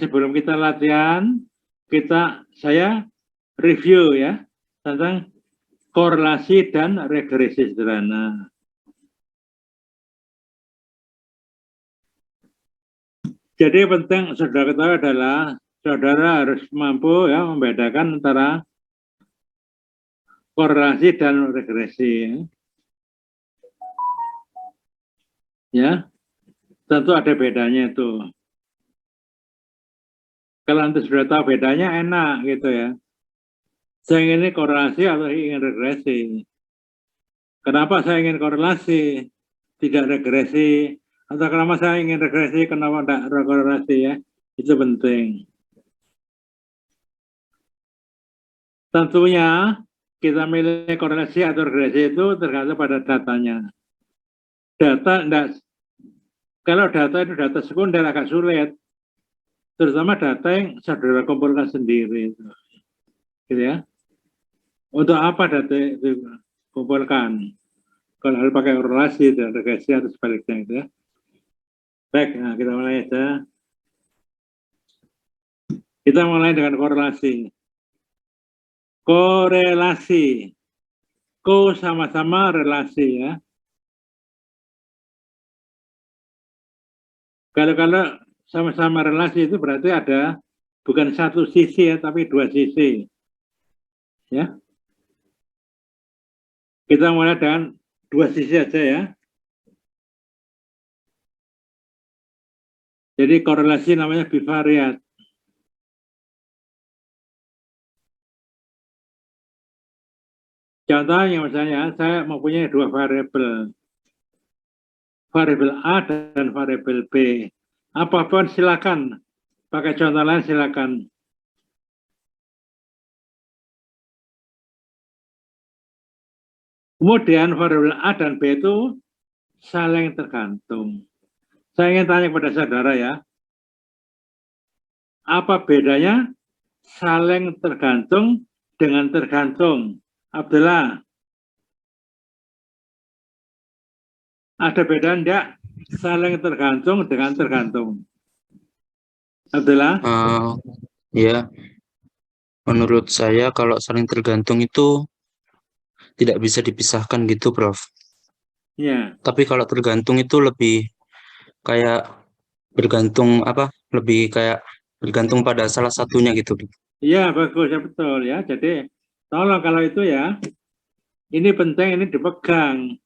sebelum kita latihan, saya review ya tentang korelasi dan regresi sederhana. Jadi penting saudara ketahui adalah saudara harus mampu ya membedakan antara korelasi dan regresi. Ya, tentu ada bedanya itu. Kalau nanti sudah tahu bedanya enak gitu ya. Saya ingin ini korelasi atau ingin regresi. Kenapa saya ingin korelasi, tidak regresi? Atau kenapa saya ingin regresi, kenapa tidak korelasi ya? Itu penting. Tentunya kita milih korelasi atau regresi itu tergantung pada datanya. Kalau data itu data sekunder agak sulit, terutama data yang saudara kumpulkan sendiri. Gitu ya. Untuk apa data itu kumpulkan? Kalau harus pakai korelasi dan regresi atau sebaliknya gitu ya. Baik, nah kita mulai aja. Kita mulai dengan korelasi. Korelasi. Ko sama-sama relasi ya. Kalau sama-sama relasi itu berarti ada bukan satu sisi ya, tapi dua sisi. Ya. Kita mulai dengan dua sisi aja ya. Jadi korelasi namanya bivariat. Contohnya misalnya saya mempunyai dua variabel. Variabel A dan variabel B. Apapun silakan. Pakai contoh lain silakan. Kemudian variabel A dan B itu saling tergantung. Saya ingin tanya kepada saudara ya. Apa bedanya saling tergantung dengan tergantung? Abdullah. Ada beda enggak saling tergantung dengan tergantung? Abdullah? Ya, menurut saya kalau saling tergantung itu tidak bisa dipisahkan gitu, Prof. Ya. Tapi kalau tergantung itu lebih kayak bergantung lebih kayak bergantung pada salah satunya gitu. Iya, bagus ya betul ya. Jadi tolong kalau itu ya, ini penting, ini dipegang.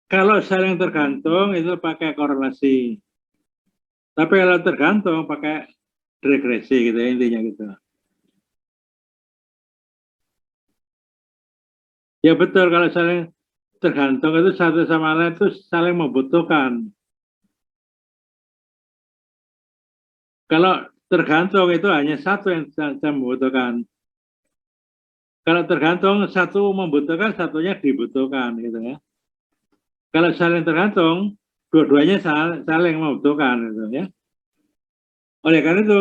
Kalau saling tergantung itu pakai korelasi. Tapi kalau tergantung pakai regresi gitu ya, intinya gitu. Ya betul, kalau saling tergantung itu satu sama lain itu saling membutuhkan. Kalau tergantung itu hanya satu yang membutuhkan. Kalau tergantung satu membutuhkan, satunya dibutuhkan gitu ya. Kalau saling tergantung, dua-duanya saling membutuhkan gitu ya. Oleh karena itu,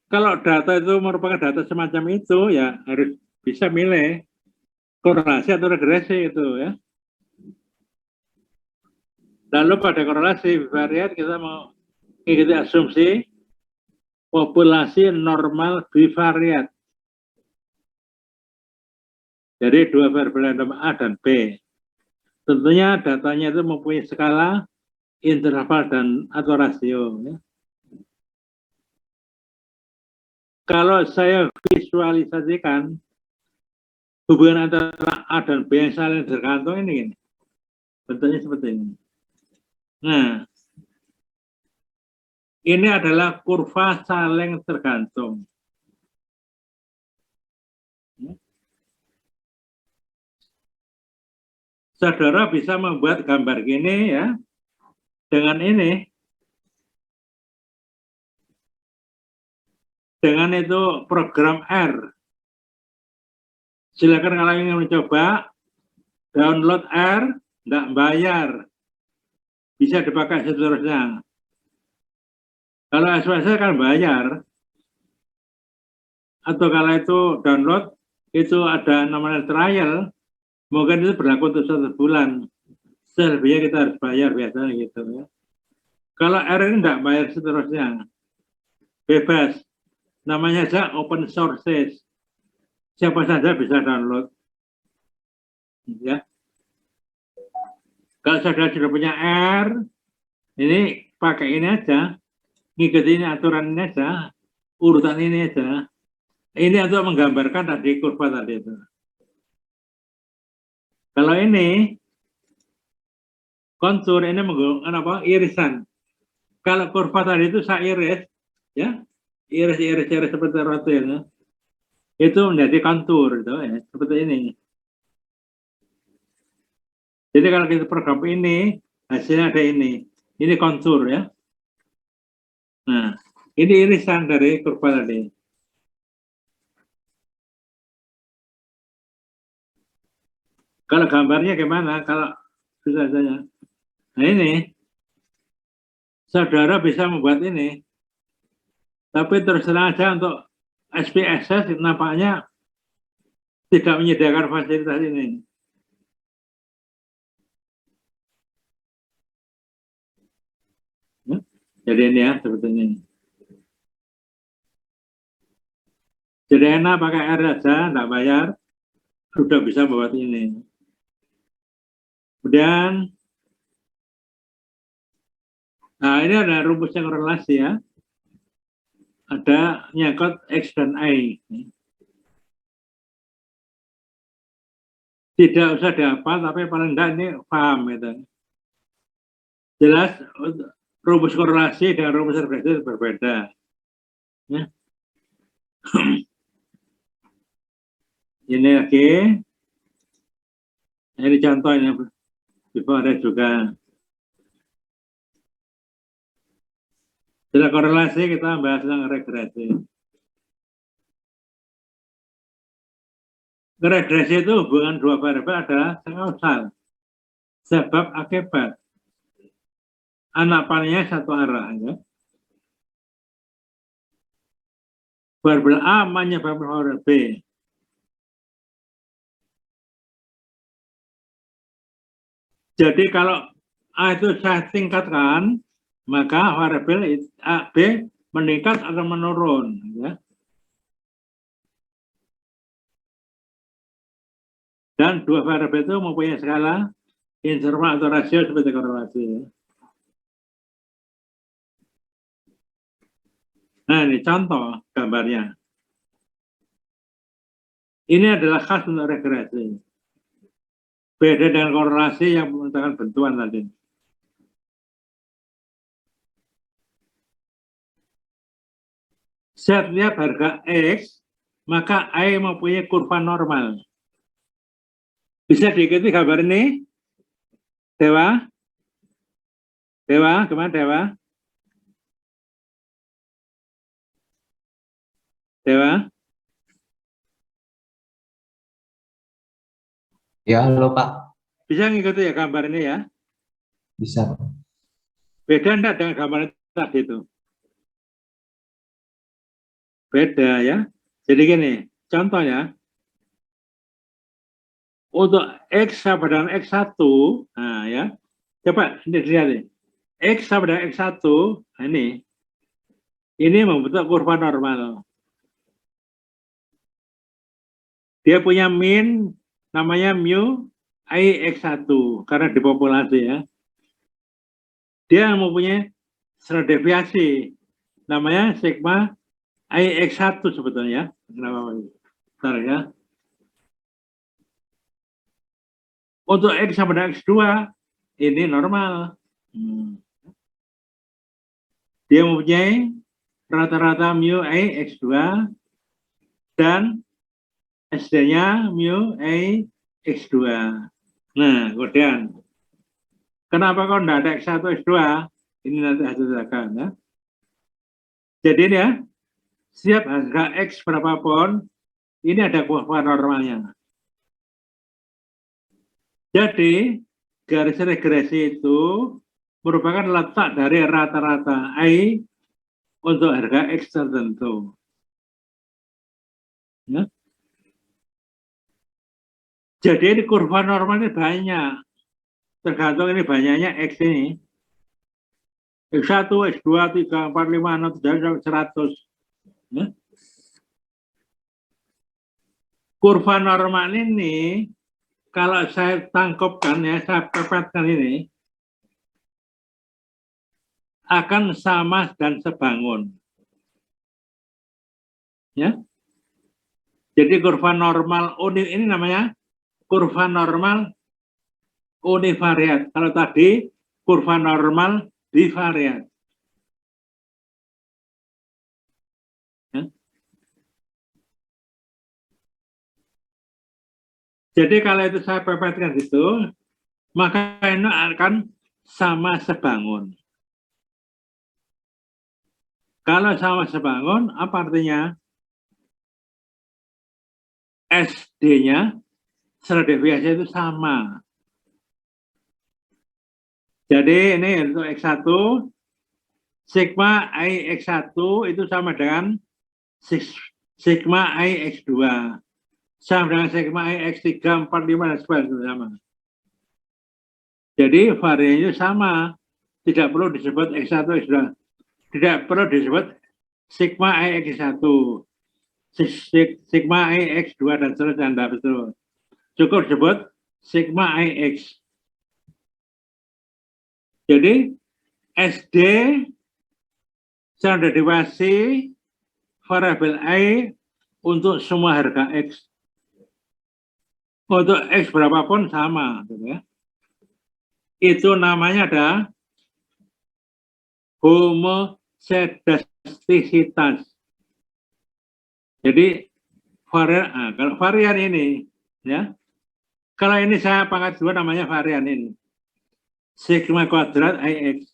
kalau data itu merupakan data semacam itu ya harus bisa milih korelasi atau regresi itu ya. Lalu pada korelasi bivariat kita mau mengikuti asumsi populasi normal bivariat. Jadi dua variabel random A dan B. Tentunya datanya itu mempunyai skala, interval, dan atau rasio. Ya. Kalau saya visualisasikan hubungan antara A dan B yang saling tergantung ini, bentuknya seperti ini. Nah, ini adalah kurva saling tergantung. Saudara bisa membuat gambar gini ya, dengan ini. Dengan itu program R. Silakan kalau ingin mencoba, download R, enggak bayar. Bisa dipakai seterusnya. Kalau SPSS kan bayar. Atau kalau itu download, itu ada namanya trial, mungkin itu berlaku untuk 1 bulan. Selebihnya kita harus bayar biasanya gitu ya. Kalau R ini tidak bayar seterusnya, bebas. Namanya saja open sources. Siapa saja bisa download. Ya. Kalau saudara sudah punya R, ini pakai ini aja, ngikutin aturan ini aja, urutan ini aja. Ini untuk menggambarkan tadi kurva tadi itu. Kalau ini kontur, ini menggunakan apa? Irisan. Kalau kurva tadi itu saya iris, ya, iris seperti roti ya. Itu menjadi kontur, itu ya, seperti ini. Jadi kalau kita program ini, hasilnya ada ini. Ini kontur ya. Nah, ini irisan dari kurva tadi. Kalau gambarnya gimana? Kalau bisa saja. Nah ini, saudara bisa membuat ini. Tapi terus terang aja untuk SPSS nampaknya tidak menyediakan fasilitas ini. Ya, jadi ini ya, seperti ini. Jadi enak pakai R aja, tidak bayar, sudah bisa membuat ini. Kemudian, nah ini ada rumus yang relasi ya. Ada nyangkut X dan Y. Tidak usah dihafal, tapi paling tidak ini paham gitu. Jelas rumus korelasi dengan rumus regresi berbeda. Ya. Ini lagi, ini contohnya, Ibu ada juga. Setelah korelasi kita bahas tentang regresi. Regresi itu hubungan dua variabel adalah kausal, sebab akibat. Anak panahnya satu arah. Ya. Variabel A menyebabkan variabel B. Jadi kalau A itu saya tingkatkan, maka variabel A, B meningkat atau menurun. Ya. Dan dua variabel itu mempunyai skala interval atau rasio seperti korelasi. Ya. Nah ini contoh gambarnya. Ini adalah khas untuk regresi. Beda dengan korelasi yang menggunakan bentuan tadi. Setiap harga X, maka Y mempunyai kurva normal. Bisa diikuti gambar ini? Dewa? Dewa, kemana Dewa? Dewa? Ya, halo Pak. Bisa ngikuti ya gambar ini ya? Bisa. Beda enggak dengan gambar tadi itu? Beda ya. Jadi gini, contohnya, untuk X sama dengan X1, nah ya, coba lihat nih. X sama dengan X1, nah ini membentuk kurva normal. Dia punya min, namanya mu I X1, karena dipopulasi ya. Dia mempunyai standar deviasi, namanya sigma IX1 sebetulnya. Kenapa? Bentar ya. Untuk X sama dengan X2, ini normal. Dia mempunyai rata-rata mu IX2 dan SD-nya mu IX2. Nah, kemudian, kenapa kok tidak ada X1, X2? Ini nanti hasil akan ya. Jadi ini ya, setiap harga X berapapun, ini ada kurva normalnya. Jadi, garis regresi itu merupakan letak dari rata-rata I untuk harga X tertentu. Ya. Jadi ini kurva normal ini banyak. Tergantung ini banyaknya X ini. X1, X2, 3, 4, 5, 6, 7 sampai 100. Ya. Kurva normal ini, kalau saya tangkapkan ya, saya pepetkan ini, akan sama dan sebangun. Ya. Jadi kurva normal ini namanya kurva normal univariat. Kalau tadi kurva normal bivariat. Ya. Jadi kalau itu saya pepetkan gitu, maka ini akan sama sebangun. Kalau sama sebangun, apa artinya? SD-nya secara deviasi itu sama. Jadi ini untuk X1, sigma I X1 itu sama dengan sigma I X2. Sama dengan sigma I X3, 4, 5, dan sebagainya sama. Jadi variannya sama. Tidak perlu disebut X1, X2. Tidak perlu disebut sigma I X1. Sigma I X2 dan seterusnya, tidak betul. Cukup disebut sigma IX. Jadi SD secara derivasi variabel I untuk semua harga X. Untuk X berapapun sama. Gitu ya. Itu namanya ada homoscedastisitas. Jadi kalau varian ini, ya, kalau ini saya pangkat 2 namanya varian ini. Sigma kuadrat IX.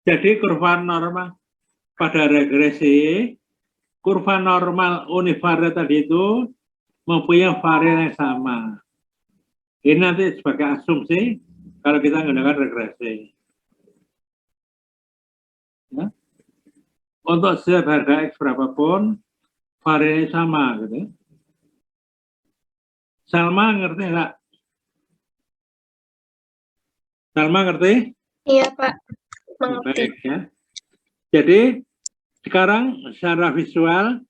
Jadi kurva normal pada regresi, kurva normal univariat tadi itu mempunyai varian yang sama. Ini nanti sebagai asumsi kalau kita menggunakan regresi. Ya. Untuk setiap harga X berapapun, variannya sama. Gitu. Salma ngerti nggak? Salma ngerti? Iya, Pak. Mengerti. Baik, ya. Jadi sekarang secara visual,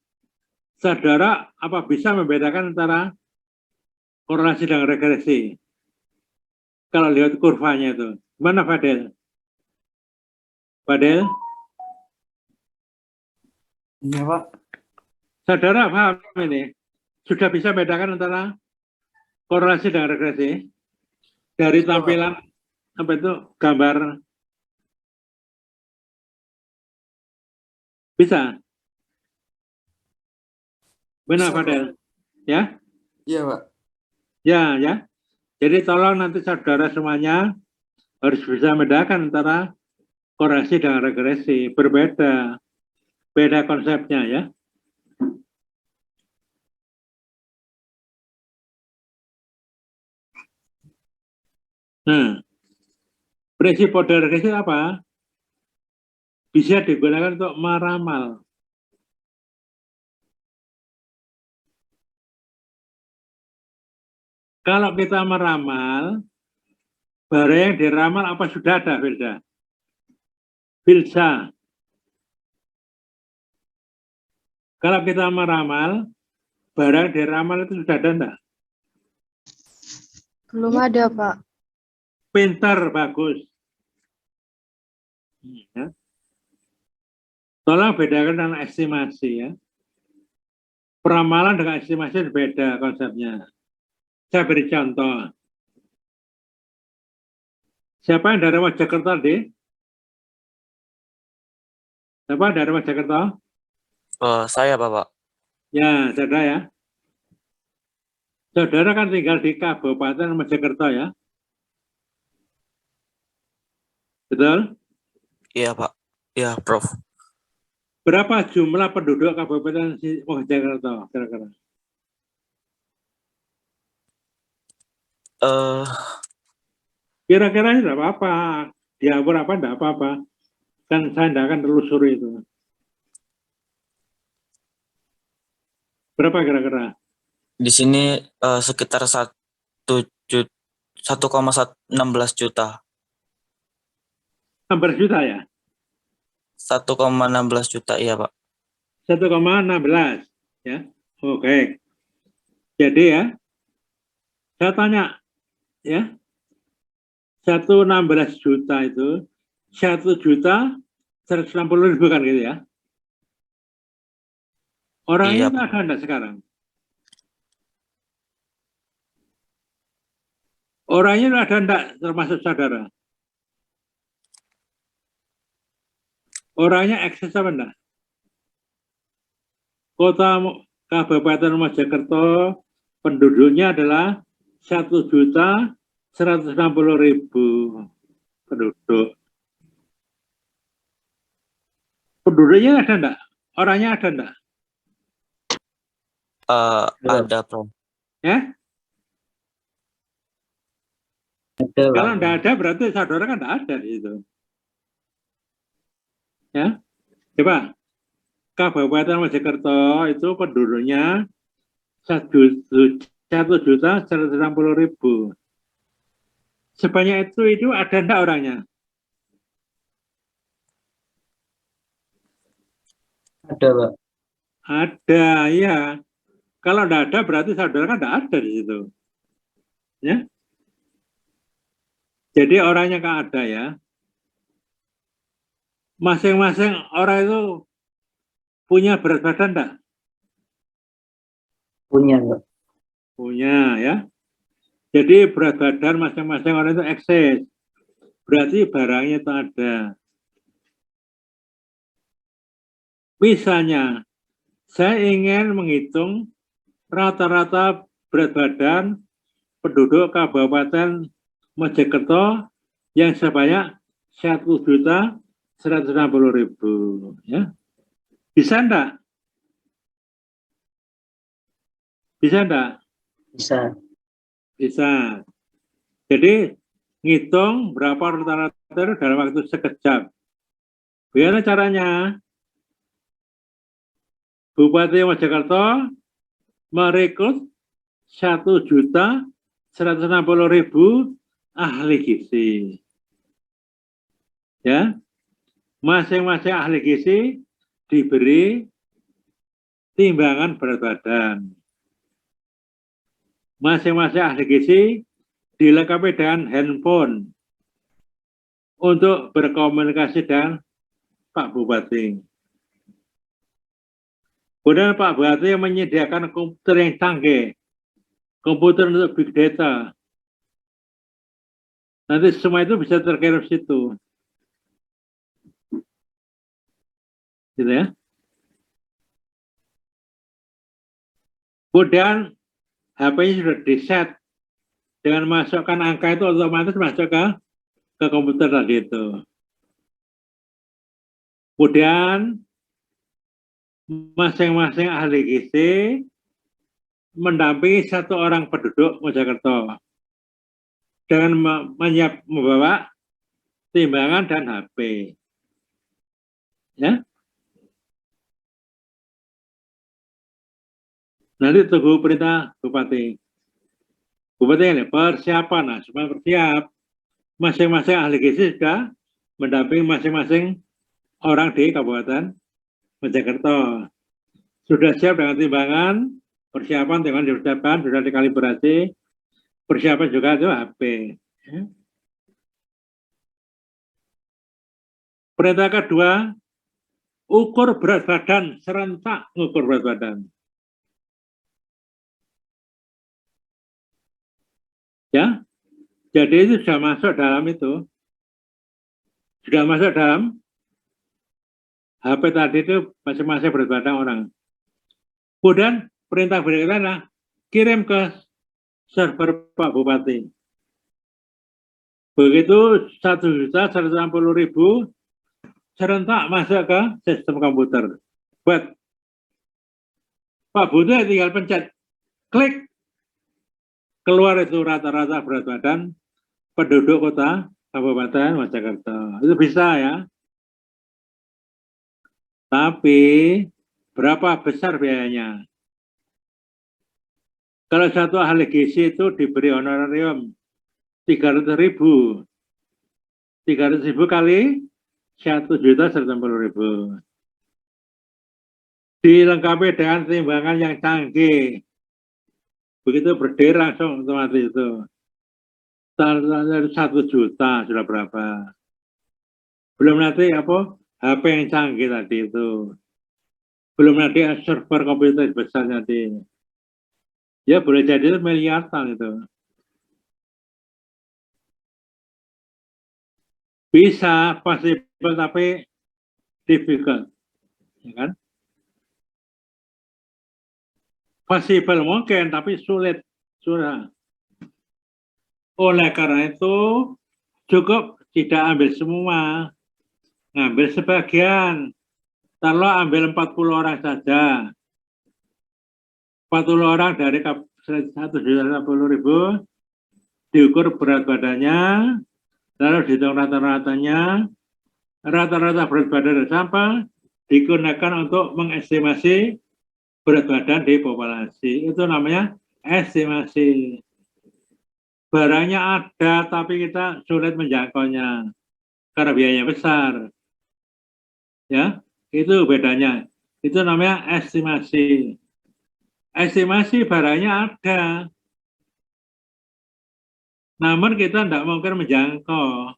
saudara apa bisa membedakan antara korelasi dan regresi? Kalau lihat kurvanya itu, gimana Fadel? Fadel? Iya, Pak. Saudara paham ini? Sudah bisa membedakan antara korelasi dan regresi? Dari tampilan apa itu gambar? Bisa? Benar, Bisa, Fadel? Ya? Iya, Pak. Ya, ya. Jadi tolong nanti saudara semuanya harus bisa membedakan antara korelasi dan regresi. Berbeda. Beda konsepnya ya. Nah, prinsip model regresi apa? Bisa digunakan untuk meramal. Kalau kita meramal, barang yang diramal apa sudah ada, Filda? Filsa. Kalau kita meramal, barang yang diramal itu sudah ada enggak? Belum ada, Pak. Pintar, bagus. Ya. Tolong bedakan dengan estimasi ya. Peramalan dengan estimasi berbeda konsepnya. Saya beri contoh. Siapa yang dari Mojokerto tadi? Siapa dari Mojokerto? Saya, Bapak. Ya, saudara ya. Saudara kan tinggal di Kabupaten Mojokerto ya. Betul? Iya, Pak. Iya, Prof. Berapa jumlah penduduk Kabupaten Mojokerto kira-kira? Kira-kira tidak apa-apa. Diatur apa tidak apa-apa. Kan saya tidak akan telusuri itu. Berapa kira-kira? Di sini sekitar 1,16 juta. 16 juta ya? 1,16 juta, iya Pak. 1,16 ya. Oke. Jadi ya, saya tanya ya, 116 juta itu 1.160.000 kan gitu ya. Orangnya Iya, itu Pak. ada enggak sekarang? Orangnya itu ada enggak termasuk saudara? Orangnya eksis apa enggak? Kota Kabupaten Mojokerto penduduknya adalah 1.160.000 penduduk. Penduduknya ada enggak? Orangnya ada enggak? Ada Prof. Ya? Ada, Pak. Kalau enggak ada berarti saudara kan enggak ada di situ. Ya? Coba. Kabupaten Mojokerto itu penduduknya 1.160.000. Sebanyak itu ada enggak orangnya? Ada, Pak. Ada, ya. Kalau enggak ada berarti saudara kan enggak ada di situ. Ya. Jadi orangnya kan ada ya. Masing-masing orang itu punya berat badan enggak? Punya, Pak. Punya ya. Jadi berat badan masing-masing orang itu eksis. Berarti barangnya itu ada. Misalnya, saya ingin menghitung rata-rata berat badan penduduk Kabupaten Mojokerto yang sebanyak 1.160.000. Ya. Bisa enggak? Bisa enggak? Bisa. Bisa. Jadi, ngitung berapa rata-rata dalam waktu sekejap. Bagaimana caranya? Bupati Mojokerto merekrut 1.160.000 ahli gizi. Ya, masing-masing ahli gizi diberi timbangan berat badan. Masing-masing ahli gizi dilengkapi dengan handphone untuk berkomunikasi dengan Pak Bupati. Kemudian Pak Bupati menyediakan komputer yang canggih, komputer untuk big data. Nanti semua itu bisa terkirim situ. Gitu ya. Kemudian HP-nya sudah di-set dengan masukkan angka itu otomatis masuk ke komputer tadi itu. Kemudian masing-masing ahli gizi mendampingi satu orang penduduk Mojokerto dengan membawa timbangan dan HP. Ya. Nanti tunggu perintah Bupati. Bupati ini persiapan, nah, supaya bersiap. Masing-masing ahli gizi sudah mendampingi masing-masing orang di Kabupaten Mojokerto. Sudah siap dengan timbangan, persiapan timbangan diucapkan, sudah dikalibrasi, persiapan juga itu HP. Ya. Perintah kedua, ukur berat badan, serentak ukur berat badan. Ya, jadi itu sudah masuk dalam itu. Sudah masuk dalam HP tadi itu masing-masing berat badan orang. Kemudian perintah berikutnya adalah kirim ke server Pak Bupati. Begitu 1.160.000 serentak masuk ke sistem komputer. Buat Pak Bupati tinggal pencet, klik, keluar itu rata-rata berat badan penduduk kota Kabupaten Mojokerto. Itu bisa ya. Tapi berapa besar biayanya? Kalau satu ahli gizi itu diberi honorarium 300.000. 300.000 kali 1.190.000. Dilengkapi dengan timbangan yang canggih. Begitu berdiri langsung otomatis itu. 1 juta sudah berapa? Belum nanti apa? HP yang canggih tadi itu. Belum nanti server komputer besar nanti. Ya boleh jadi itu miliaran itu. Bisa possible tapi difficult. Ya kan? Possible mungkin tapi sulit. Sudah. Oleh karena itu cukup tidak ambil semua. Ngambil sebagian. Kalau ambil 40 orang saja. 40 orang dari 1.150.000 diukur berat badannya, lalu dihitung rata-ratanya, rata-rata berat badan dan sampah digunakan untuk mengestimasi berat badan di populasi. Itu namanya estimasi. Barangnya ada tapi kita sulit menjangkaunya karena biayanya besar. Ya, itu bedanya. Itu namanya estimasi. Estimasi barangnya ada. Namun kita tidak mungkin menjangkau.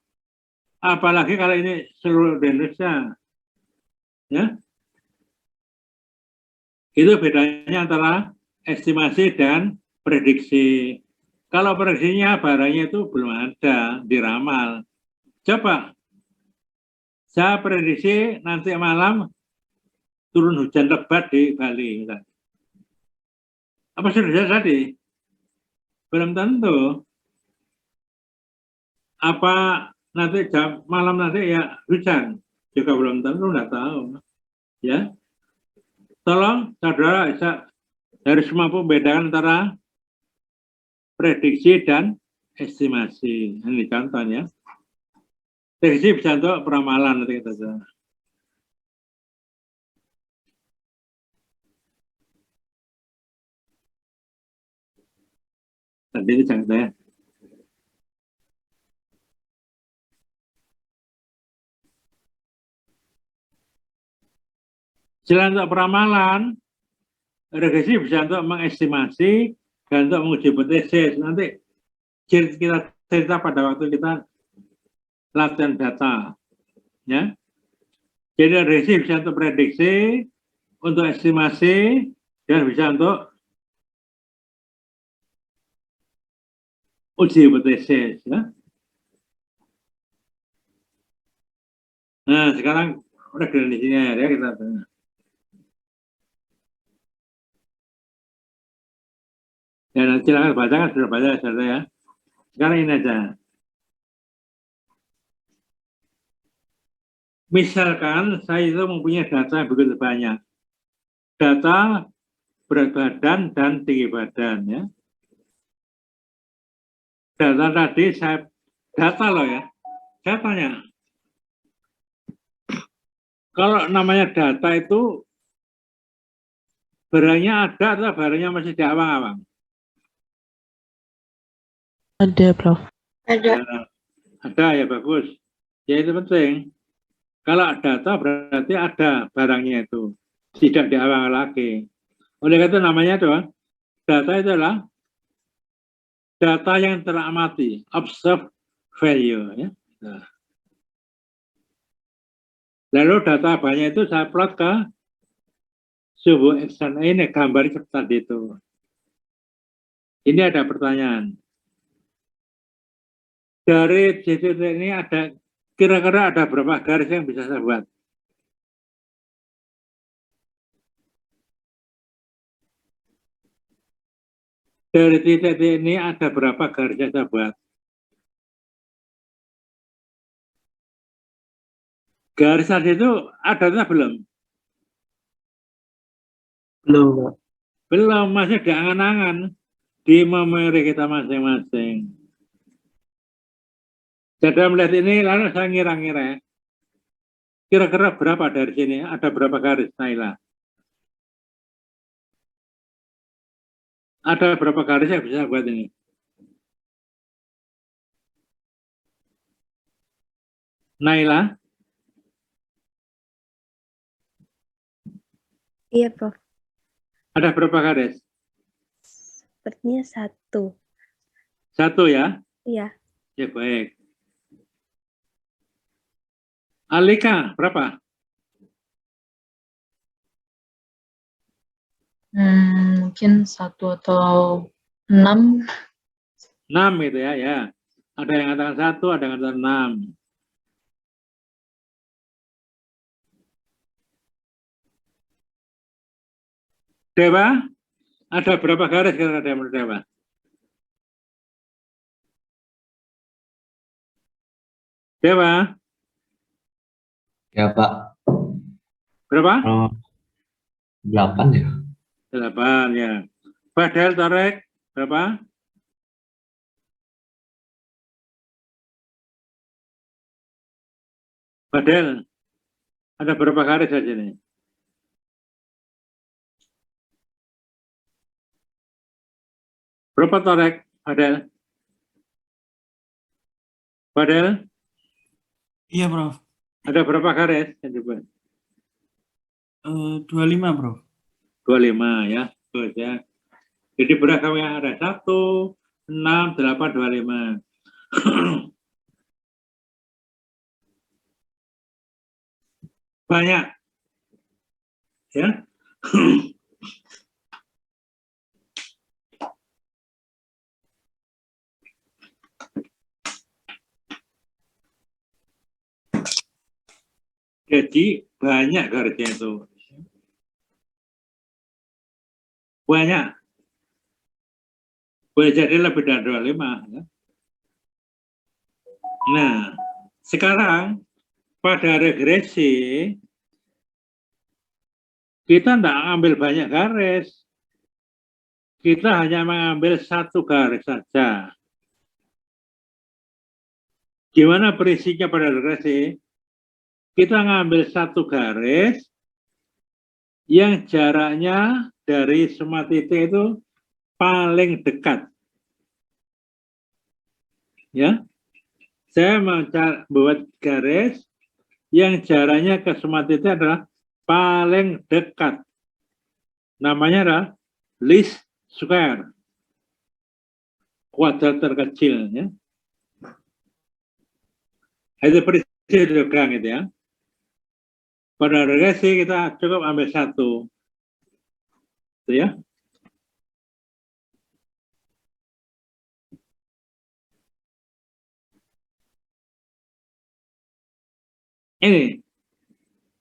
Apalagi kalau ini seluruh Indonesia. Ya. Itu bedanya antara estimasi dan prediksi. Kalau prediksinya barangnya itu belum ada, diramal. Coba, saya prediksi nanti malam turun hujan lebat di Bali. Apa sudah tadi? Belum tentu. Apa nanti jam malam nanti ya hujan? Juga belum tentu, nggak tahu. Ya, tolong saudara harus mampu membedakan antara prediksi dan estimasi. Ini contohnya. Prediksi bisa untuk peramalan nanti kita coba. Tadi itu contohnya. Selain untuk peramalan, regresi bisa untuk mengestimasi dan untuk menguji hipotesis. Nanti kita cerita pada waktu kita latihan data. Ya. Jadi regresi bisa untuk prediksi, untuk estimasi, dan bisa untuk uji hipotesis. Ya. Nah, sekarang udah definisinya ya kita. Ya, nanti silakan baca kan sudah baca saudara ya. Sekarang ini aja. Misalkan saya itu mempunyai data yang begitu banyak. Data berat badan dan tinggi badan ya. Data tadi saya data loh ya. Saya tanya. Kalau namanya data itu barangnya ada atau barangnya masih di awang-awang? Ada, Prof. Ada. Ada ya, bagus. Ya itu penting. Kalau data berarti ada barangnya itu. Tidak di awang lagi. Oleh karena itu namanya itu, data itu adalah data yang teramati, observed value. Ya. Nah. Lalu data banyak itu saya plot ke sebuah action. Ini gambar tadi itu. Ini ada pertanyaan. Dari titik ini ada kira-kira ada berapa garis yang bisa saya buat? Dari titik ini ada berapa garis yang saya buat? Garis tadi itu ada atau belum? Belum, Pak. Belum, masih di angan-angan di memori kita masing-masing. Saya melihat ini, lalu saya ngira-ngira. Kira-kira berapa dari sini? Ada berapa garis, Naila? Ada berapa garis yang bisa buat ini? Naila, Iya, Prof. ada berapa garis? Sepertinya 1. 1 ya? Iya. Ya baik. Alika, berapa? Mungkin 1 atau 6. 6 gitu ya, ya. Ada yang katakan 1, ada yang katakan 6. Dewa, ada berapa garis kira-kira menurut Dewa? Dewa, Ya Pak, berapa? 8 ya. 8 ya. Fadel, Torek, berapa? Fadel, ada berapa garis di sini? Berapa Torek, Fadel? Fadel, Iya, Prof. ada berapa garis? Coba. 25, Prof. 25 ya. Bagus ya. Jadi beragam yang ada 1, 6, 8, 25. Banyak. Ya. Jadi banyak garisnya itu. Banyak. Boleh jadi lebih dari 25. Ya. Nah, sekarang pada regresi, kita tidak ambil banyak garis. Kita hanya mengambil 1 garis saja. Gimana prinsipnya pada regresi? Kita ngambil 1 garis yang jaraknya dari semua titik itu paling dekat. Ya, saya membuat garis yang jaraknya ke semua titik adalah paling dekat. Namanya adalah least square, kuadrat terkecil. Ya. Itu prinsip diagram itu ya. Pada regresi kita cukup ambil 1. Itu ya.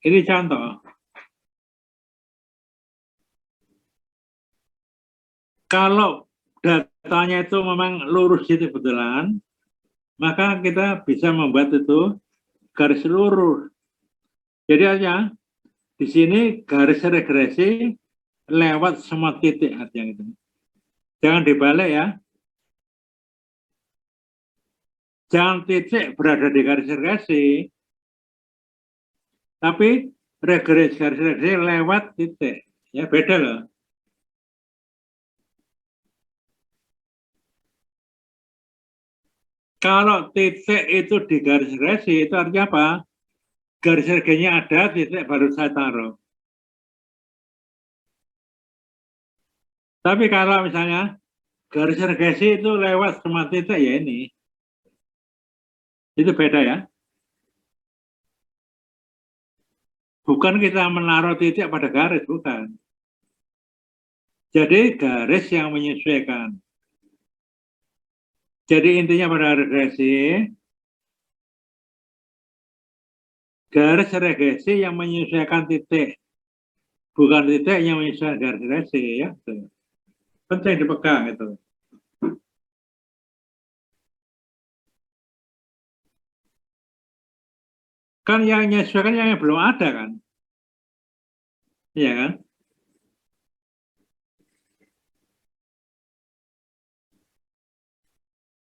Ini contoh. Kalau datanya itu memang lurus gitu betulan, maka kita bisa membuat itu garis lurus. Jadi aja di sini garis regresi lewat semua titik artinya gitu. Jangan dibalik ya. Jangan titik berada di garis regresi, tapi garis regresi lewat titik. Ya beda loh. Kalau titik itu di garis regresi itu artinya apa? Garis regresinya ada, titik baru saya taruh. Tapi kalau misalnya garis regresi itu lewat semua titik ya ini. Itu beda ya. Bukan kita menaruh titik pada garis, bukan. Jadi garis yang menyesuaikan. Jadi intinya pada regresi, garis regresi yang menyesuaikan titik. Bukan titik yang menyesuaikan garis regresi ya. Penting dipegang itu. Kan yang menyesuaikan yang belum ada kan. Iya kan?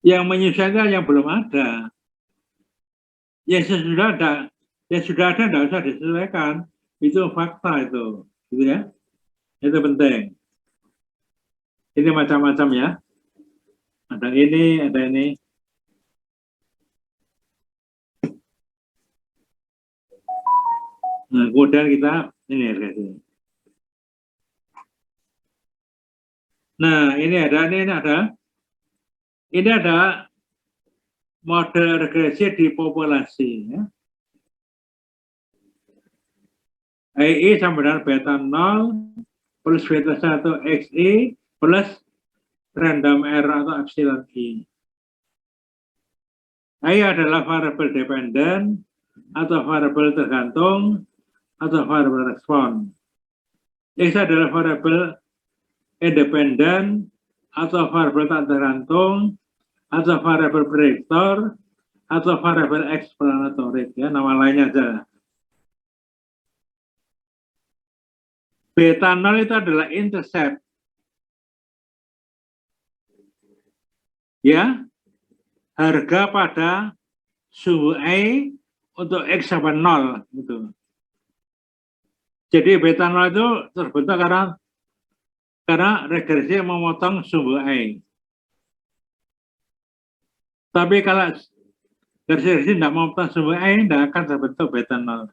Yang menyesuaikan yang belum ada. Ya sudah ada, tidak usah disesuaikan. Itu fakta itu, gitu ya. Itu penting. Ini macam-macam ya. Ada ini, ada ini. Nah, kemudian kita ini harga sini. Nah, ini ada model regresi di populasi. Ya. AI sama dengan beta 0 plus beta 1 XI plus random error atau epsilon I. AI adalah variabel dependen atau variabel tergantung atau variabel respon. X adalah variabel independen atau variabel tak tergantung atau variabel prediktor atau variabel eksplanatorik, ya, nama lainnya aja. Beta 0 itu adalah intercept, ya, harga pada sumbu I untuk X sampai 0 gitu. Jadi beta 0 itu terbentuk karena regresi memotong sumbu I. Tapi kalau regresi tidak memotong sumbu I, tidak akan terbentuk beta 0.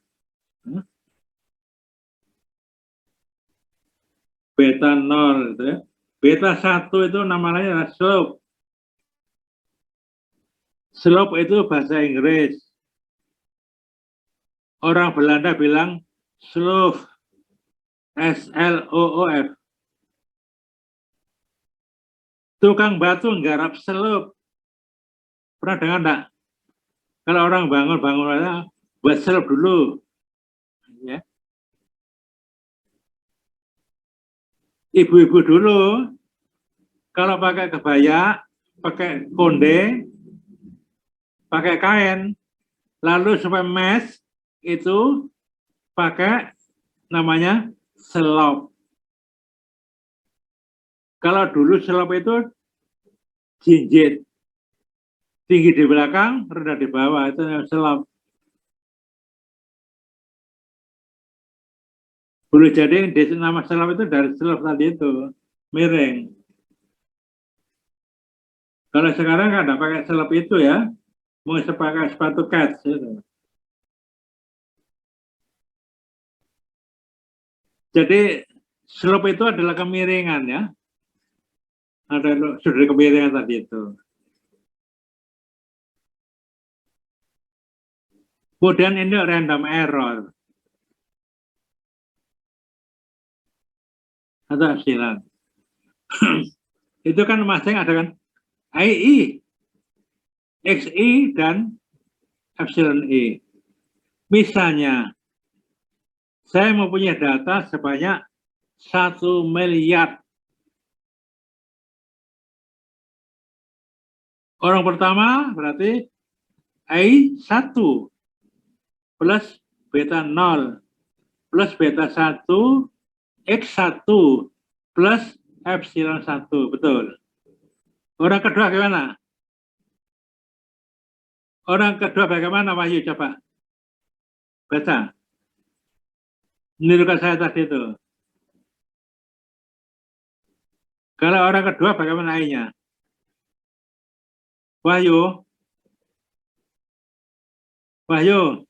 Beta 0 itu ya. Beta 1 itu namanya adalah slope. Slope itu bahasa Inggris. Orang Belanda bilang slope. S-L-O-O-F. Tukang batu nggarap slope. Pernah dengar enggak? Kalau orang bangun buat slope dulu. Ya. Ibu-ibu dulu, kalau pakai kebaya, pakai konde, pakai kain, lalu supaya mes itu pakai namanya selop. Kalau dulu selop itu jinjit, tinggi di belakang, rendah di bawah, itu namanya selop. Boleh jadi nama selop itu dari selop tadi itu, miring. Kalau sekarang nggak ada pakai selop itu ya, mau pakai sepatu cats. Gitu. Jadi selop itu adalah kemiringan ya. Ada sudut kemiringan tadi itu. Kemudian ini random error. Atau epsilon. Itu kan masing ada kan AI, XI, dan epsilon I. Misalnya, saya mempunyai data sebanyak 1 miliar. Orang pertama berarti I1 plus beta 0 plus beta 1 X1 plus epsilon 1, betul. Orang kedua gimana? Orang kedua bagaimana, Wahyu, coba? Baca. Menirukan saya tadi itu. Kalau orang kedua bagaimana I-nya? Wahyu? Wahyu?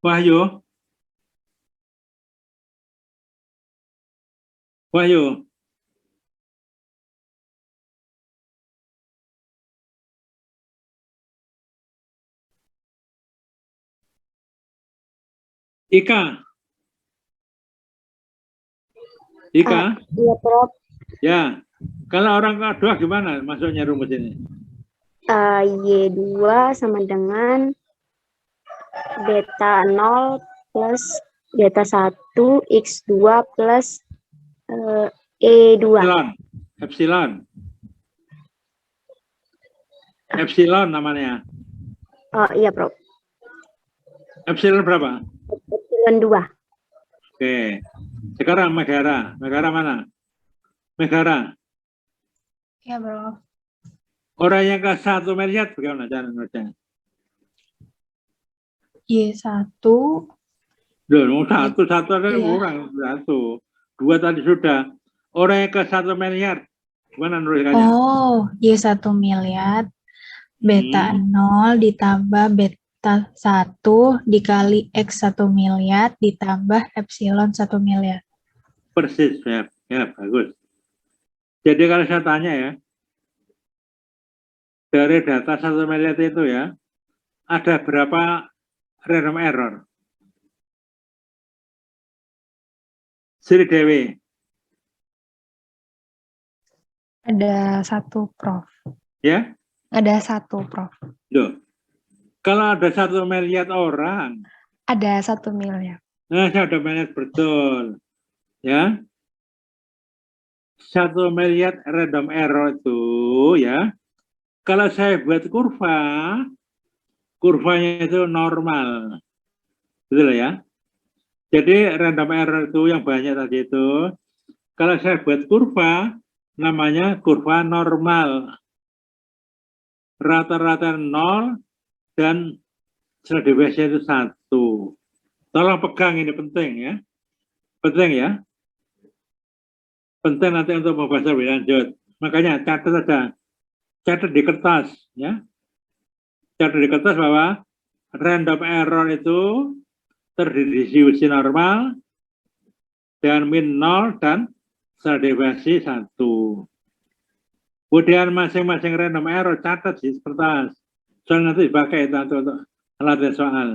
Wahyu? Wahyu? Ika? Ika? Iya, Prof. Ya. Kalau orang kedua gimana masuknya rumus ini? Y2 sama dengan beta 0 plus beta 1 X2 plus E2. Epsilon. Epsilon namanya. Oh iya, Prof. Epsilon berapa? Epsilon 2. Oke. Sekarang Megara. Megara mana? Megara. Ya, Bro. Orang yang ke 1 miliar bagaimana cara nulisnya? Y1. Loh, satu ada Iya. kurang, 1. 2 tadi sudah. Orang yang ke 1 miliar, gimana nuliskannya? Oh, Y1 miliar. Beta 0 ditambah beta 1 dikali X 1 miliar ditambah epsilon 1 miliar. Persis, ya bagus. Jadi kalau saya tanya ya, dari data 1 miliar itu ya, ada berapa random error? Sri Dewi, Ada 1, Prof. ya? Ada 1, Prof. Loh, kalau ada 1 miliar orang, Ada 1 miliar. nah 1 miliar betul, ya? 1 miliar random error itu, ya. Kalau saya buat kurva, kurvanya itu normal, betul ya? Jadi random error itu yang banyak tadi itu, kalau saya buat kurva, namanya kurva normal. Rata-rata 0 dan standar deviasi itu 1. Tolong pegang, ini penting ya. Penting ya. Penting nanti untuk membahas lebih lanjut. Makanya catat saja. Catat di kertas ya. Catat di kertas bahwa random error itu terdiri distribusi normal dan min 0 dan standar deviasi 1. Kemudian masing-masing random error catat di kertas. Soalnya nanti dipakai itu untuk latihan soal.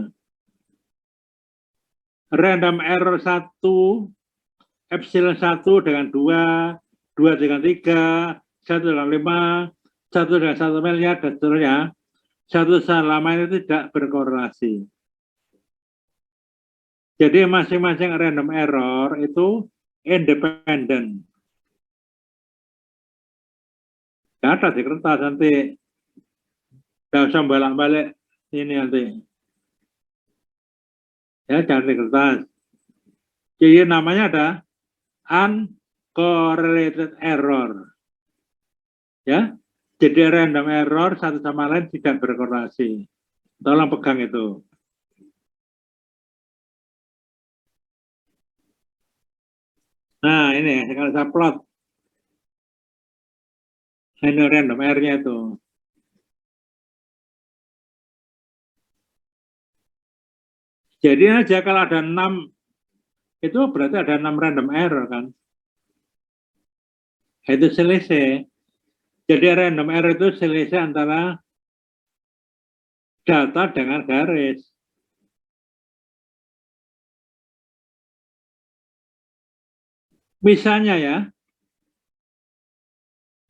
Random error 1, epsilon 1 dengan 2, 2 dengan 3, 1 dengan 5, 1 dengan 1 miliar, dan seterusnya. Satu sama lain itu tidak berkorelasi. Jadi masing-masing random error itu independen. Catat di kertas nanti. Tidak usah balik-balik ini nanti. Ya, catat di kertas. Jadi namanya ada uncorrelated error. Ya, jadi random error satu sama lain tidak berkorelasi. Tolong pegang itu. Nah, ini kalau saya plot. Ini random R-nya itu. Jadi aja kalau ada 6, itu berarti ada 6 random error kan. Itu selisih. Jadi random error itu selisih antara data dengan garis. Misalnya ya,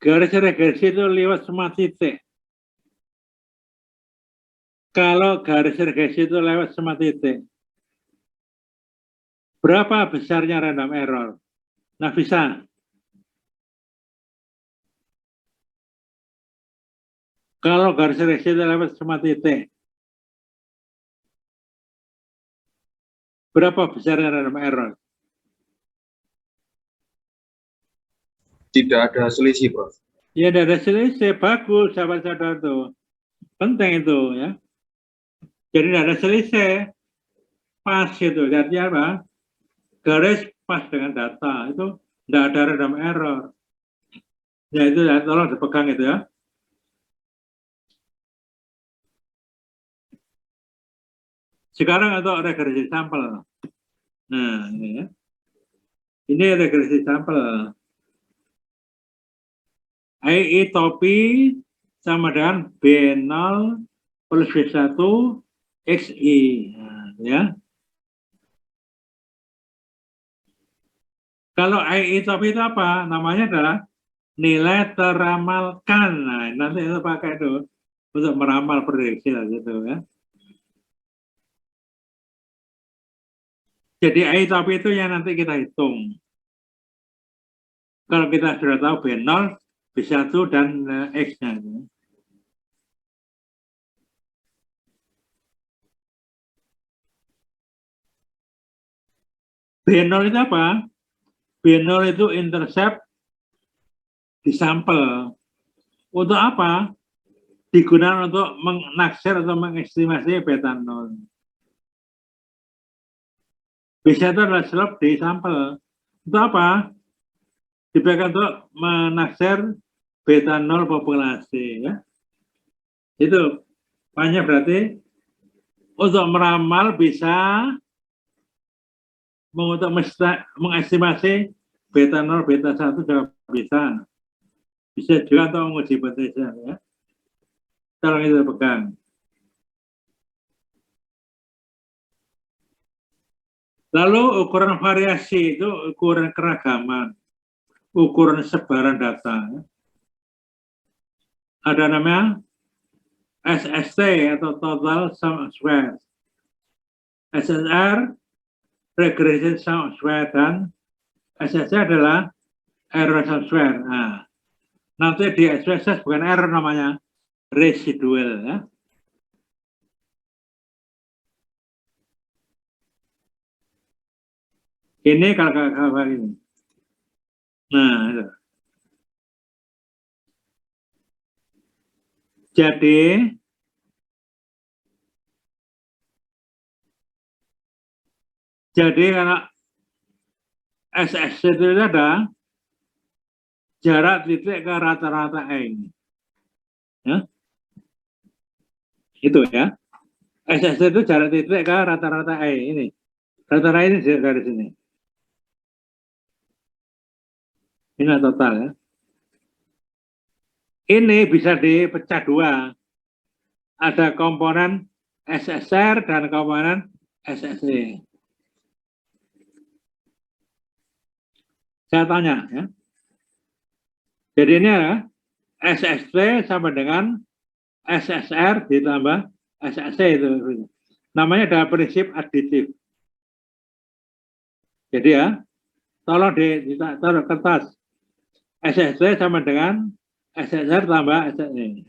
garis regresi itu lewat semua titik. Kalau garis regresi itu lewat semua titik, berapa besarnya random error? Nah, bisa. Kalau garis regresi itu lewat semua titik, berapa besarnya random error? Tidak ada selisih, Prof. Ya, tidak ada selisih. Bagus, sahabat-sahabat itu. Penting itu ya. Jadi tidak ada selisih. Pas itu. Artinya apa? Garis pas dengan data. Itu tidak ada random error. Ya, itu ya, tolong dipegang itu ya. Sekarang untuk regresi sampel. Nah, ini ya. Ini regresi sampel. I topi sama dengan B0 plus B1 XI. Nah, ya. Kalau I topi itu apa? Namanya adalah nilai teramalkan. Nah, nanti itu pakai itu untuk meramal prediksi lah gitu ya. Jadi I topi itu yang nanti kita hitung. Kalau kita sudah tahu B0, B1 dan X-nya. B0 itu apa? B0 itu intercept di sampel. Untuk apa? Digunakan untuk menaksir atau mengestimasi beta 0. B1 adalah slope di sampel. Untuk apa? Dipakai untuk menaksir beta 0 populasi. Ya. Itu banyak berarti untuk meramal bisa untuk mengestimasi beta 0, beta 1 juga bisa. Bisa juga untuk menguji potensial ya. Tolong itu pegang. Lalu ukuran variasi itu ukuran keragaman, ukuran sebaran data. Ada namanya SST atau Total Sum of Squares, SSR Regression Sum of Squares, dan SSC adalah Error Sum of Squares. Nah, nanti di SPSS bukan error namanya, residual ya. Ini kalau ini. Nah, itu. Jadi kalau SSC itu ada jarak titik ke rata-rata E. Ya. Itu ya. SSC itu jarak titik ke rata-rata E ini. Rata-rata ini dari sini. Ini total ya. Ini bisa dipecah dua. Ada komponen SSR dan komponen SSC. Saya tanya ya. Jadi ini ya, SSC sama dengan SSR ditambah SSC itu. Namanya adalah prinsip aditif. Jadi ya, tolong ditaruh kertas. SSC sama dengan SSR tambah SSC.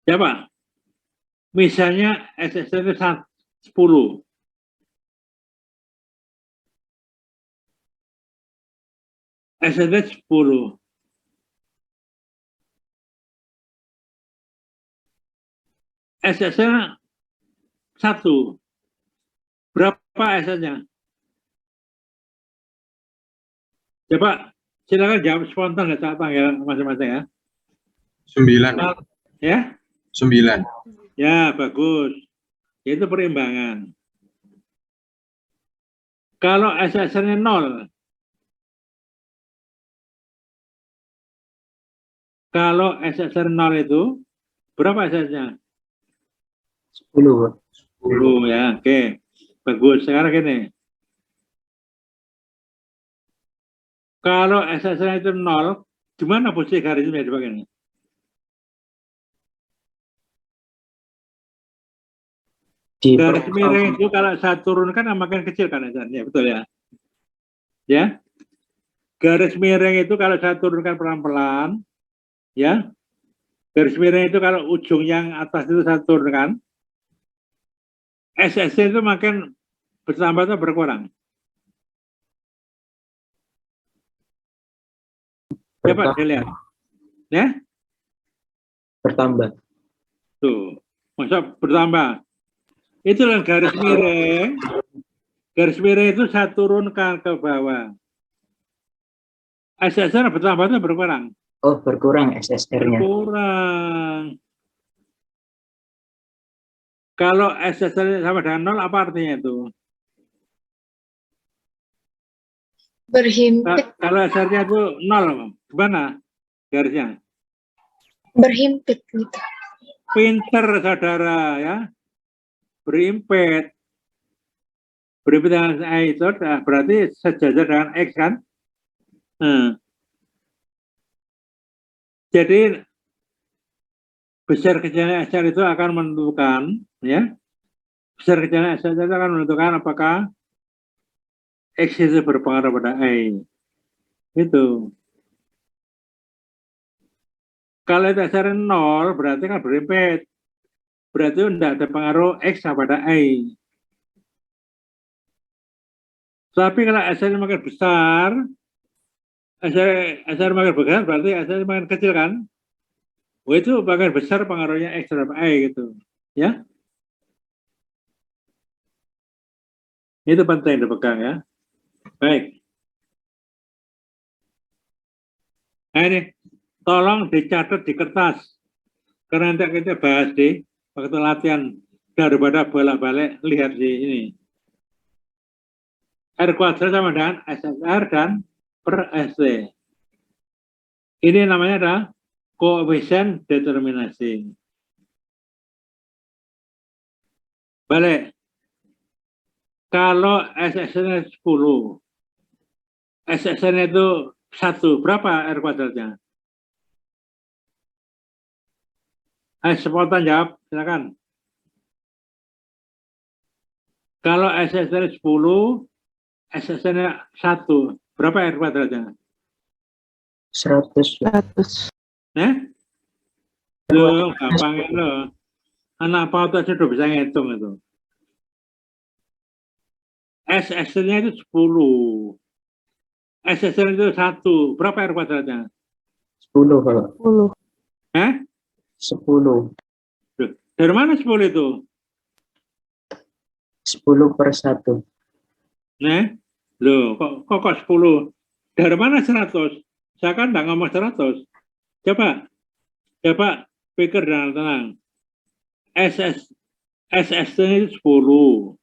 Siapa? Misalnya SSC itu 10. SSC 10. SSC 1. Berapa SSC-nya? Coba silakan jawab spontan ya, tanggal masing-masing ya. 9. Ya? 9. Ya, bagus. Itu perimbangan. Kalau SSR-nya 0. Kalau SSR 0 itu berapa SSR-nya? 10. 10 ya, oke. Bagus. Sekarang gini. Kalau SSR itu 0, gimana posisi garisnya di bagian ini? Garis miring itu kalau saya turunkan makin kecil kan SSR-nya, betul ya? Ya. Garis miring itu kalau saya turunkan pelan-pelan, ya. Garis miring itu kalau ujung yang atas itu saya turunkan, SSC itu makin bertambah atau berkurang? Coba dilihat. Ya? Bertambah. Tuh. Masa bertambah? Itulah garis miring. Garis miring itu saya turunkan ke bawah. SSR bertambah atau berkurang? Oh, berkurang SSR-nya. Berkurang. Kalau SSR sama dengan 0, apa artinya itu? Berhimpit. Kalau SSR-nya itu 0, gimana garisnya? Berhimpit gitu. Pinter saudara ya. Berimpit. Berimpit dengan I itu berarti sejajar dengan X kan? Jadi besar kecilnya SSR itu akan menentukan ya. Besar kecilnya SSR itu akan menentukan apakah X itu berpengaruh pada I. Itu. Kalau SSR 0 berarti kan berimpit. Berarti tidak ada pengaruh X pada I. Tapi kalau SSR makin besar, SSR makin besar berarti SSR makin kecil kan? Oh, itu makin besar pengaruhnya X terhadap I gitu. Ya. Itu penting dipegang ya. Baik. Nah ini, tolong dicatat di kertas. Karena nanti kita bahas di waktu latihan daripada bolak-balik lihat di ini. R kuadrat sama dengan SSR dan per ST. Ini namanya adalah koefisien determinasi. Balik. Kalau SSR 10, SSR itu 1, berapa R kuadratnya? Ayo spontan jawab, silakan. Kalau SSR 10, SSR 1, berapa R kuadratnya? 100. Loh, gampang loh. Anak pauta sudah bisa ngitung itu. SSR-nya itu 10. SSR itu 1. Berapa R kuadratnya? 10, Pak. 10. Dari mana 10 itu? 10 per 1. Loh, kok 10? Dari mana 100? Saya kan nggak ngomong 100. Coba pikir dengan tenang. SSR itu 10.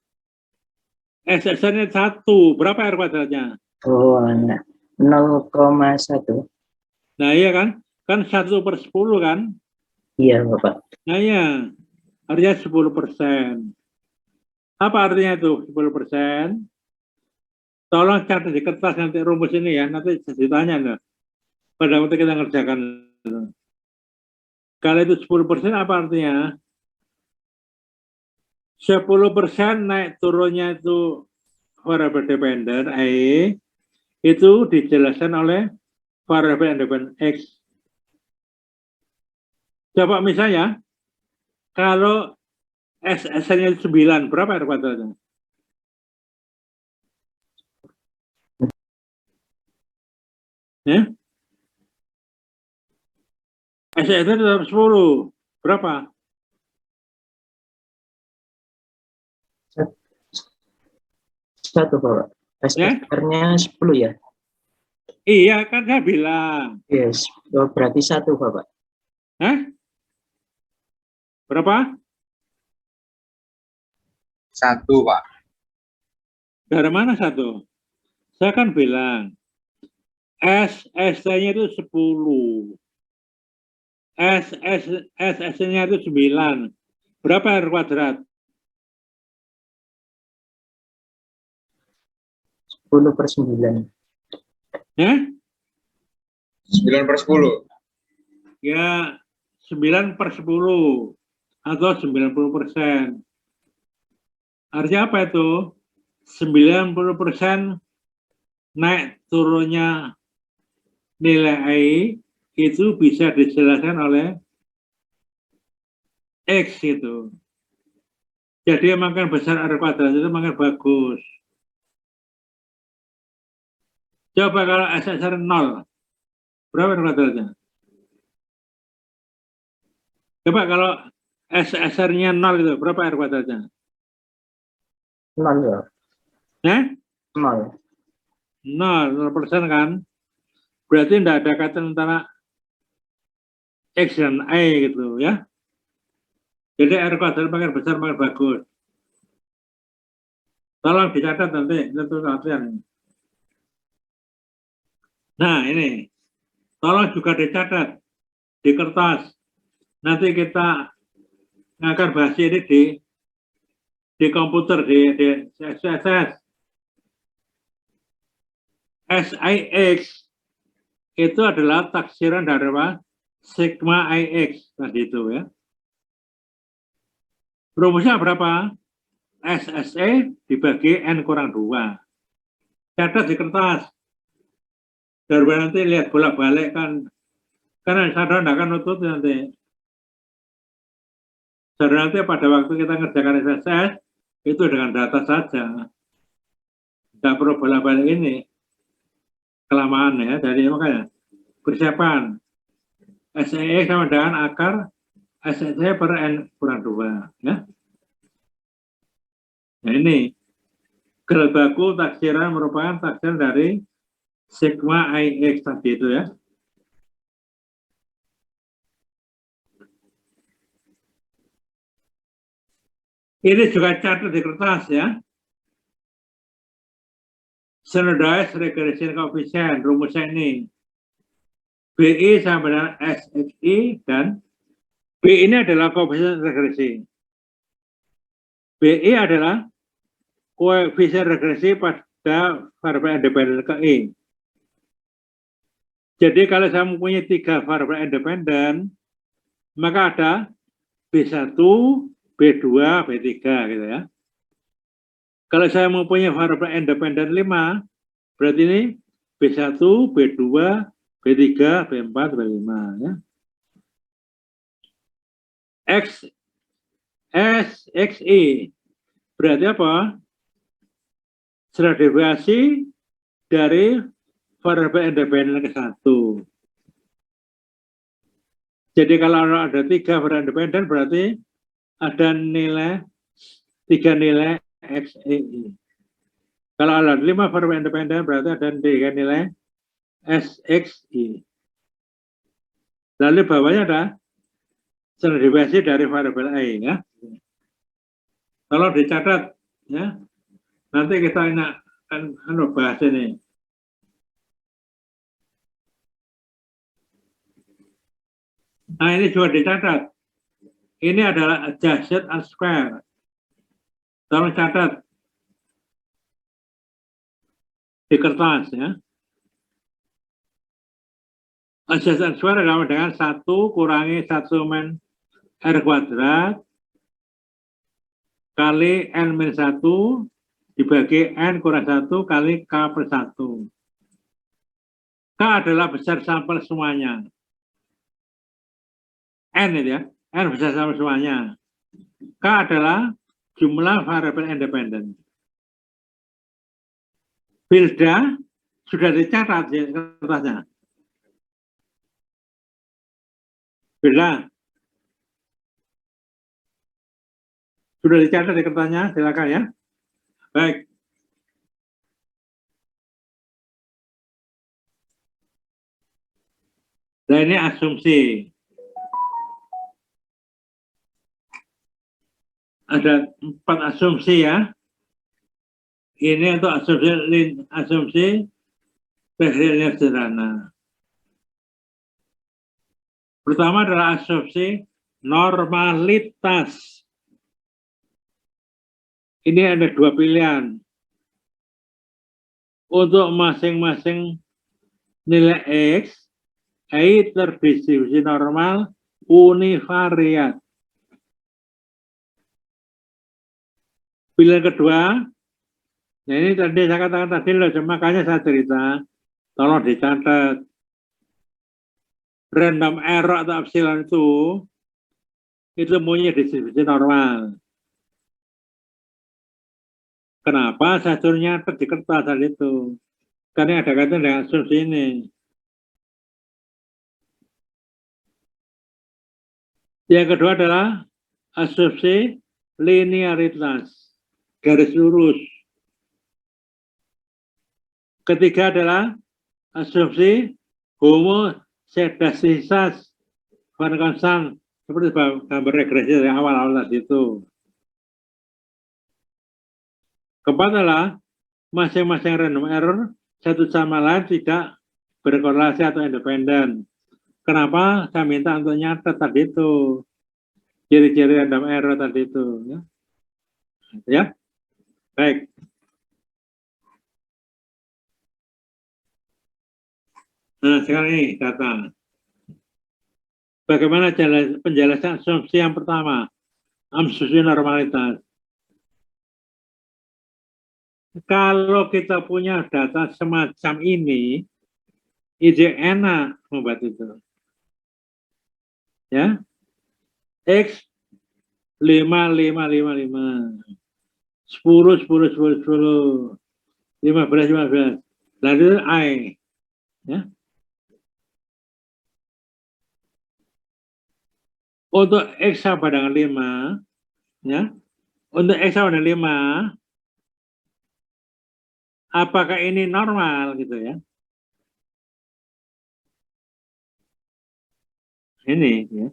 SSR-nya 1. Berapa R kuadratnya? Oh, enggak. 0,1. Nah iya kan? Kan 1 per 10 kan? Iya, Bapak. Nah iya. Artinya 10%. Apa artinya itu 10%? Tolong catat di kertas nanti rumus ini ya. Nanti ditanya loh. Pada waktu kita ngerjakan. Kalau itu 10% apa artinya? 10% naik turunnya itu variabel dependen E itu dijelaskan oleh variabel independen X. Coba misalnya kalau SSR-nya 9, berapa R kuadratnya? Ya? SSR tetap 10, berapa? 1, Bapak. SSR-nya 10 ya? Iya, kan saya bilang. Yes. Oh, berarti 1, Bapak. Berapa? 1, Pak. Dari mana 1? Saya kan bilang SSR-nya itu 10. SSR-nya itu 9. Berapa R kuadrat? 10 per 9. Ya? 9 per 10. Ya, 9 per 10 atau 90%. Artinya apa itu? 90% naik turunnya nilai I itu bisa dijelaskan oleh X itu. Jadi makin besar R kuadrat itu makin bagus. Coba kalau SSR 0, berapa R kuadratnya? Coba kalau SSR-nya 0 itu, berapa R kuadratnya? 0, ya? 0. 0% kan? Berarti tidak ada kaitan antara X dan Y gitu ya. Jadi R kuadrat makin besar makin bagus. Tolong dicatat nanti latihan. Nah ini, tolong juga dicatat di kertas. Nanti kita akan bahas ini di komputer di SSS. SIX itu adalah taksiran dari apa? Sigma IX tadi itu ya. Rumusnya berapa? SSE dibagi N kurang 2. Catat di kertas. Daripada nanti lihat bolak-balik kan. Karena sadar tidak akan nutut nanti. Sadar nanti pada waktu kita ngerjakan SSS, itu dengan data saja. Tidak perlu bolak-balik ini. Kelamaan ya. Jadi makanya persiapan. SSE sama dengan akar SSE per N kurang 2. Ya. Nah ini, gerak baku taksiran merupakan taksiran dari Sigma IX tadi itu ya. Ini juga catat di kertas ya. Standardized regression coefficient, rumusnya ini. BI sama dengan SXI dan B ini adalah koefisien regresi. BI adalah koefisien regresi pada variabel independen ke I. Jadi kalau saya mempunyai 3 variabel independen, maka ada B1, B2, B3 gitu ya. Kalau saya mempunyai variabel independen 5, berarti ini B1, B2, B3, B4, B5 ya. X, S, X, I. Berarti apa? Stratifikasi dari variabel independen ke 1. Jadi kalau ada 3 variabel independen berarti ada nilai 3 nilai X, I. Kalau ada 5 variabel independen berarti ada 3 nilai S, X, I. Lalu bawahnya ada stratifikasi dari variabel I ya. Kalau dicatat ya. Nanti kita akan bahas ini. Nah, ini juga dicatat. Ini adalah adjusted and square. Tolong catat di kertas ya. Adjusted and square adalah dengan 1 kurangi 1 min R kuadrat kali N min 1 dibagi N kurang 1 kali K per 1. K adalah besar sampel semuanya. N itu ya, N besar sampel semuanya. K adalah jumlah variabel independen. Bilda sudah dicatat di kertasnya. Bilda sudah dicatat di kertasnya, silakan ya. Baik. Nah ini asumsi. Ada 4 asumsi ya. Ini untuk asumsi linear sederhana. Pertama adalah asumsi normalitas. Ini ada 2 pilihan. Untuk masing-masing nilai X, I terdistribusi normal univariat. Pilihan kedua, nah ini tadi saya katakan tadi loh, makanya saya cerita, tolong dicatat. Random error atau epsilon itu punya distribusi normal. Kenapa saya suruh nyatet di kertas tadi itu? Karena ada kaitan dengan asumsi ini. Yang kedua adalah asumsi linearitas, garis lurus. Ketiga adalah asumsi homoscedastisas van konstan, seperti gambar regresi dari awal-awal tadi itu. Keempat adalah masing-masing random error satu sama lain tidak berkorelasi atau independen. Kenapa saya minta untuk nyatet tadi itu, ciri-ciri random error tadi itu, ya. Baik. Nah sekarang ini data. Bagaimana penjelasan asumsi yang pertama, asumsi normalitas. Kalau kita punya data semacam ini, ide enak membuat itu. Ya, X 5, 5, 5, 5, 10, 10, 10, 10, 15, 15, lalu I, ya. Untuk X sama dengan 5, ya. Untuk X sama dengan 5, apakah ini normal gitu ya? Ini ya.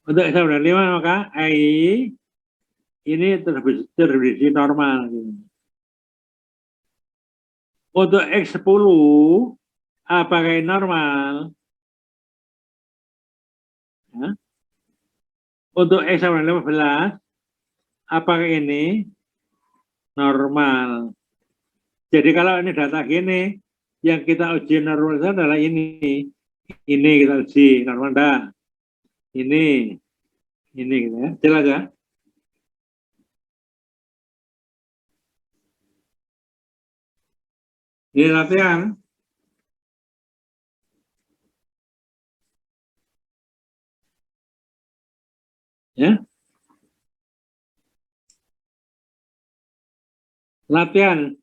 Untuk X sama dengan 5 maka I ini terdefinisi normal. Gitu. Untuk X10, apakah ini normal? Ya. Untuk X sama 15, apakah ini normal? Jadi kalau ini data gini, yang kita uji normal adalah ini. Ini kita uji normal enggak? Ini gitu ya. Jelas ya? Ini latihan. Ya. Latihan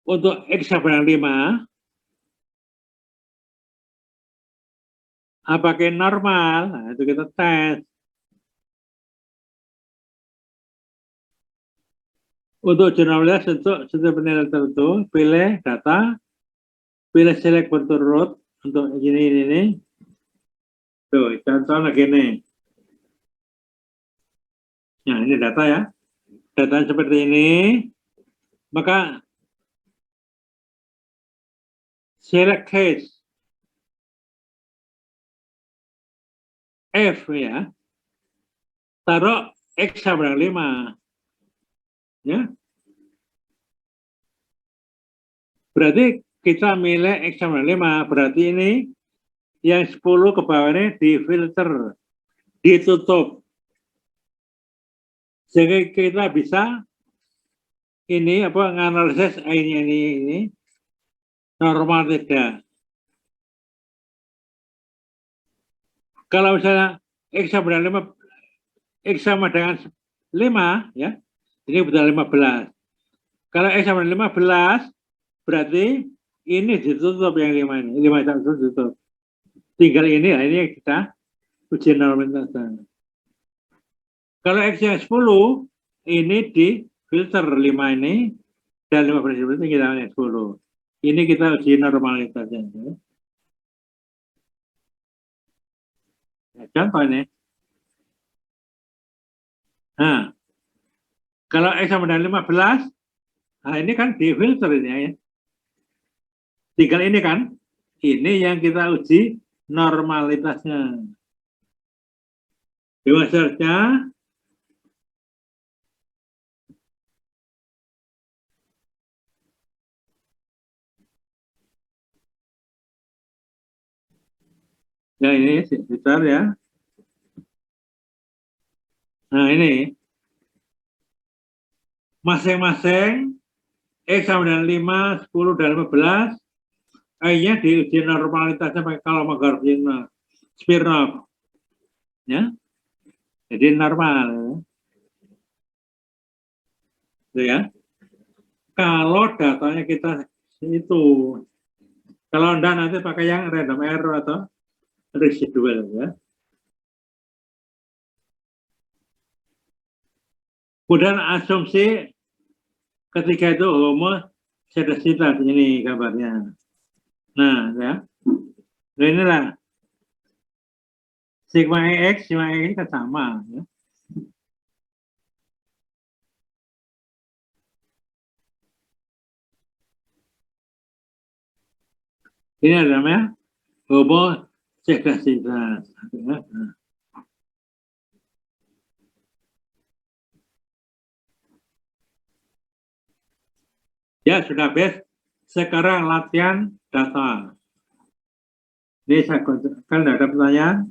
untuk X sama 5, apakah normal? Nah, itu kita tes. Untuk generalitas untuk setiap penilaian tertentu, pilih data, pilih select berturut untuk ini. Tuh, contohnya gini. Nah, ini data ya. Data seperti ini. Maka select case F ya. Taruh X sama 5. Ya. Berarti kita milih X sama 5. Berarti ini yang 10 ke bawah ini difilter, ditutup. Sehingga kita bisa ini menganalisis ini normal tidak. Kalau misalnya X sama dengan 5 ya. Ini betul 15. Kalau X sama 15 berarti ini ditutup yang 5 ini. 5 itu ditutup. Tinggal ini ya, ini kita uji normalitas. Kalau X yang 10 ini di filter 5 ini dan 15 itu kita lihat 10. Ini kita uji normalitasnya. Ya, contoh ini. Nah, kalau X sama dengan 15, nah ini kan di filter ini ya. Tinggal ini kan, ini yang kita uji normalitasnya. Dewasanya ya ini sekitar ya. Nah ini masing-masing X sama dengan 5, 10, dan 15 akhirnya diuji normalitasnya pakai kalau logaritma Smirnov ya. Jadi normal itu ya. Kalau datanya kita itu, kalau enggak nanti pakai yang random error atau residual ya. Kemudian asumsi ketika itu homoscedastika ini gambarnya. Nah ya, nah, inilah sigma X, sigma X ini kan sama ya. Ini namanya homoscedastika. Ya sudah best. Sekarang latihan data. Ini saya kan ada pertanyaan.